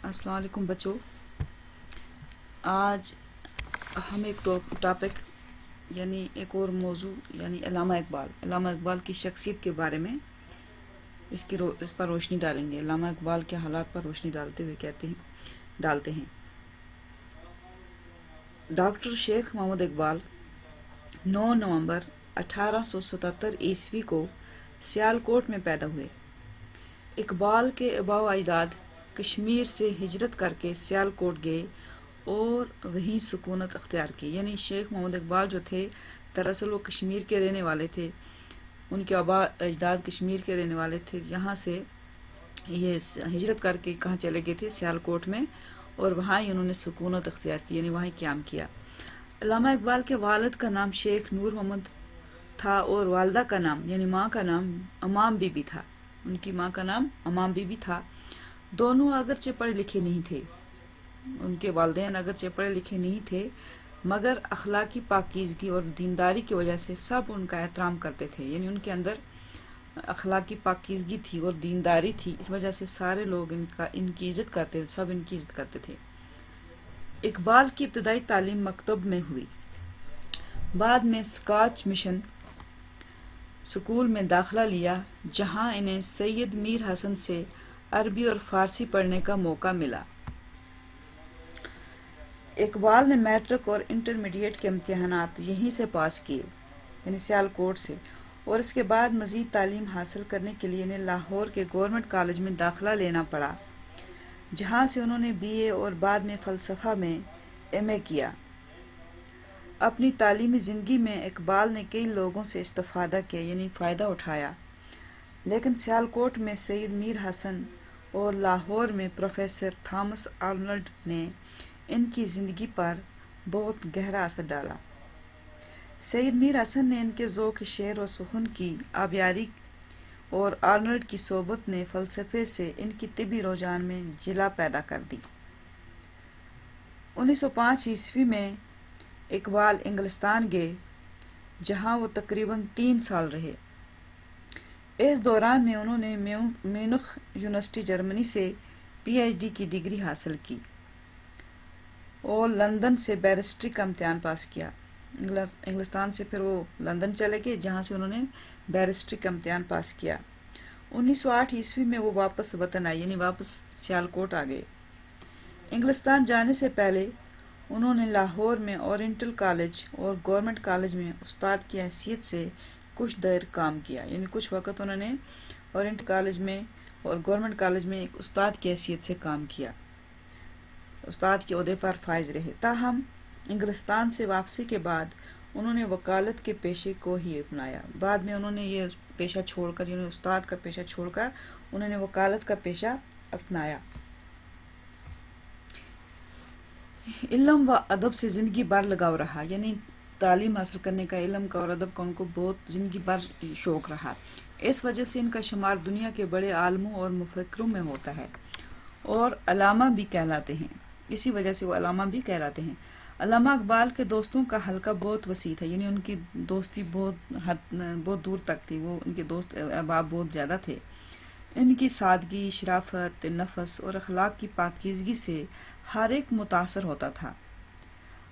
السلام علیکم بچوں. آج ہم ایک ٹاپک یعنی ایک اور موضوع یعنی علامہ اقبال کی شخصیت کے بارے میں اس پر روشنی ڈالیں گے. علامہ اقبال کے حالات پر روشنی ڈالتے ہوئے ڈالتے ہیں. ڈاکٹر شیخ محمد اقبال 9 نومبر 1877 عیسوی کو سیالکوٹ میں پیدا ہوئے. اقبال کے آباء و اجداد کشمیر سے ہجرت کر کے سیالکوٹ گئے اور وہیں سکونت اختیار کی. یعنی شیخ محمد اقبال جو تھے دراصل وہ کشمیر کے رہنے والے تھے. ان کے آباء اجداد کشمیر کے رہنے والے تھے. یہاں سے یہ ہجرت کر کے کہاں چلے گئے تھے؟ سیالکوٹ میں، اور وہاں ہی انہوں نے سکونت اختیار کی، یعنی وہیں قیام کیا. علامہ اقبال کے والد کا نام شیخ نور محمد تھا اور والدہ کا نام یعنی ماں کا نام امام بی بی تھا. ان کی ماں کا نام امام بی بی تھا. دونوں اگرچہ پڑھے لکھے نہیں تھے، ان کے والدین اگرچہ پڑھے لکھے نہیں تھے، مگر اخلاقی پاکیزگی اور دینداری کی وجہ سے سب ان کا احترام کرتے تھے. یعنی ان کے اندر اخلاقی پاکیزگی تھی اور دینداری تھی، اس وجہ سے سارے لوگ ان کی عزت کرتے تھے، سب ان کی عزت کرتے تھے. اقبال کی ابتدائی تعلیم مکتب میں ہوئی. بعد میں اسکاچ مشن اسکول میں داخلہ لیا، جہاں انہیں سید میر حسن سے عربی اور فارسی پڑھنے کا موقع ملا. اقبال نے میٹرک اور انٹرمیڈیٹ کے امتحانات یہیں سے پاس کیے، یعنی سیالکوٹ سے، اور اس کے بعد مزید تعلیم حاصل کرنے کے لیے انہیں لاہور کے گورنمنٹ کالج میں داخلہ لینا پڑا، جہاں سے انہوں نے بی اے اور بعد میں فلسفہ میں ایم اے کیا. اپنی تعلیمی زندگی میں اقبال نے کئی لوگوں سے استفادہ کیا، یعنی فائدہ اٹھایا، لیکن سیالکوٹ میں سید میر حسن اور لاہور میں پروفیسر تھامس آرنلڈ نے ان کی زندگی پر بہت گہرا اثر ڈالا. سید میر حسن نے ان کے ذوق شعر و سخن کی آبیاری اور آرنلڈ کی صحبت نے فلسفے سے ان کی طبی رجحان میں جلا پیدا کر دی. 1905 عیسوی میں اقبال انگلستان گئے، جہاں وہ تقریباً 3 سال رہے. اس دوران میں انہوں نے میونخ یونیورسٹی جرمنی سے پی ایچ ڈی کی ڈگری حاصل کی اور لندن سے بیرسٹری کا امتحان پاس کیا. انگلستان سے پھر وہ لندن چلے گئے، جہاں سے انہوں نے بیرسٹری کا امتحان پاس کیا. 1908 عیسوی میں وہ واپس وطن آئے، یعنی واپس سیالکوٹ آ گئے. انگلستان جانے سے پہلے انہوں نے لاہور میں اورینٹل کالج اور گورنمنٹ کالج میں استاد کی حیثیت سے کچھ دیر کام کیا. یعنی کچھ وقت انہوں نے اورینٹل کالج میں اور گورنمنٹ کالج میں ایک استاد کی حیثیت سے کام کیا، استاد کے عہدے پر فائز رہے. تاہم انگلستان سے واپسی کے بعد انہوں نے وکالت کے پیشے کو ہی اپنایا. بعد میں انہوں نے یہ پیشہ چھوڑ کر، یعنی استاد کا پیشہ چھوڑ کر انہوں نے وکالت کا پیشہ اپنایا. علم و ادب سے زندگی بھر لگاؤ رہا، یعنی تعلیم حاصل کرنے کا، علم کا اور ادب کا ان کو بہت زندگی بھر شوق رہا. اس وجہ سے ان کا شمار دنیا کے بڑے عالموں اور مفکروں میں ہوتا ہے اور علامہ بھی کہلاتے ہیں. اسی وجہ سے وہ علامہ بھی کہلاتے ہیں. علامہ اقبال کے دوستوں کا حلقہ بہت وسیع تھا، یعنی ان کی دوستی بہت دور تک تھی. وہ ان کے دوست احباب بہت زیادہ تھے. ان کی سادگی، شرافت نفس اور اخلاق کی پاکیزگی سے ہر ایک متاثر ہوتا تھا.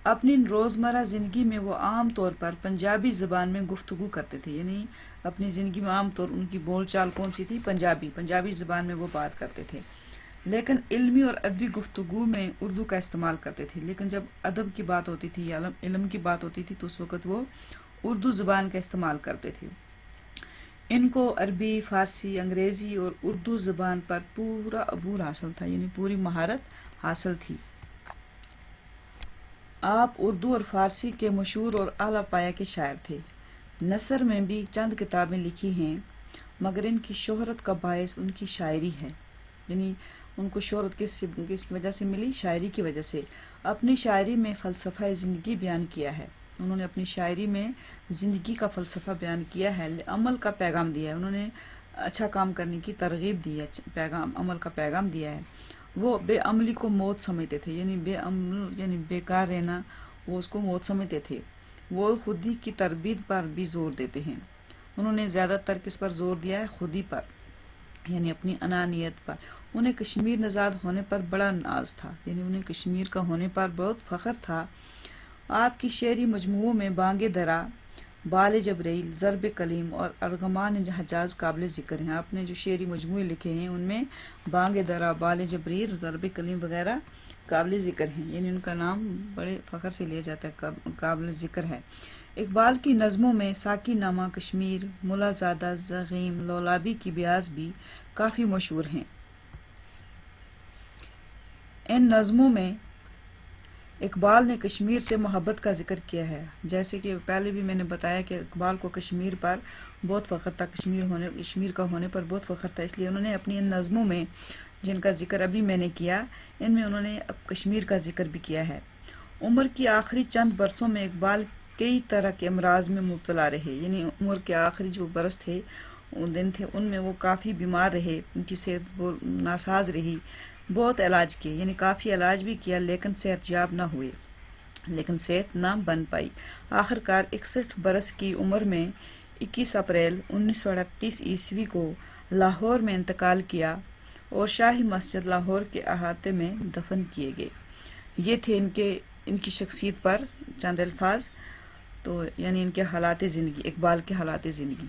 اپنی روزمرہ زندگی میں وہ عام طور پر پنجابی زبان میں گفتگو کرتے تھے. یعنی اپنی زندگی میں عام طور ان کی بول چال کون سی تھی؟ پنجابی زبان میں وہ بات کرتے تھے، لیکن علمی اور ادبی گفتگو میں اردو کا استعمال کرتے تھے. لیکن جب ادب کی بات ہوتی تھی یا علم کی بات ہوتی تھی تو اس وقت وہ اردو زبان کا استعمال کرتے تھے. ان کو عربی، فارسی، انگریزی اور اردو زبان پر پورا عبور حاصل تھا، یعنی پوری مہارت حاصل تھی. آپ اردو اور فارسی کے مشہور اور اعلیٰ پایہ کے شاعر تھے. نثر میں بھی چند کتابیں لکھی ہیں، مگر ان کی شہرت کا باعث ان کی شاعری ہے. یعنی ان کو شہرت کس کی وجہ سے ملی؟ شاعری کی وجہ سے. اپنی شاعری میں فلسفہ زندگی بیان کیا ہے. انہوں نے اپنی شاعری میں زندگی کا فلسفہ بیان کیا ہے، عمل کا پیغام دیا ہے. انہوں نے اچھا کام کرنے کی ترغیب دی ہے، عمل کا پیغام دیا ہے. وہ بے عملی کو موت سمجھتے تھے، یعنی بے عمل یعنی بیکار رہنا، وہ اس کو موت سمجھتے تھے. وہ خودی کی تربیت پر بھی زور دیتے ہیں. انہوں نے زیادہ تر کس پر زور دیا ہے؟ خودی پر. یعنی اپنی انانیت پر. انہیں کشمیر نژاد ہونے پر بڑا ناز تھا، یعنی انہیں کشمیر کا ہونے پر بہت فخر تھا. آپ کی شعری مجموعوں میں بانگ درا، بال جبریل، ضرب کلیم اور ارغمان حجاز قابل ذکر ہیں. آپ نے جو شعری مجموعے لکھے ہیں ان میں بانگ درا، بال جبریل، ضرب کلیم وغیرہ قابل ذکر ہیں، یعنی ان کا نام بڑے فخر سے لیا جاتا ہے، قابل ذکر ہے. اقبال کی نظموں میں ساقی نامہ کشمیر، ملا زادہ، زغیم، لولابی کی بیاض بھی کافی مشہور ہیں. ان نظموں میں اقبال نے کشمیر سے محبت کا ذکر کیا ہے. جیسے کہ پہلے بھی میں نے بتایا کہ اقبال کو کشمیر پر بہت فخر تھا، کشمیر کا ہونے پر بہت فخر تھا، اس لیے انہوں نے اپنی ان نظموں میں جن کا ذکر ابھی میں نے کیا، ان میں انہوں نے کشمیر کا ذکر بھی کیا ہے. عمر کی آخری چند برسوں میں اقبال کئی طرح کے امراض میں مبتلا رہے، یعنی عمر کے آخری جو برس تھے، دن تھے، ان میں وہ کافی بیمار رہے، ان کی صحت ناساز رہی. بہت علاج کیے، یعنی کافی علاج بھی کیا، لیکن صحت یاب نہ ہوئے، لیکن صحت نہ بن پائی. آخر کار 61 برس کی عمر میں 21 اپریل 1938 عیسوی کو لاہور میں انتقال کیا اور شاہی مسجد لاہور کے احاطے میں دفن کیے گئے. یہ تھے ان کی شخصیت پر چند الفاظ، تو یعنی ان کے حالات زندگی، اقبال کے حالات زندگی.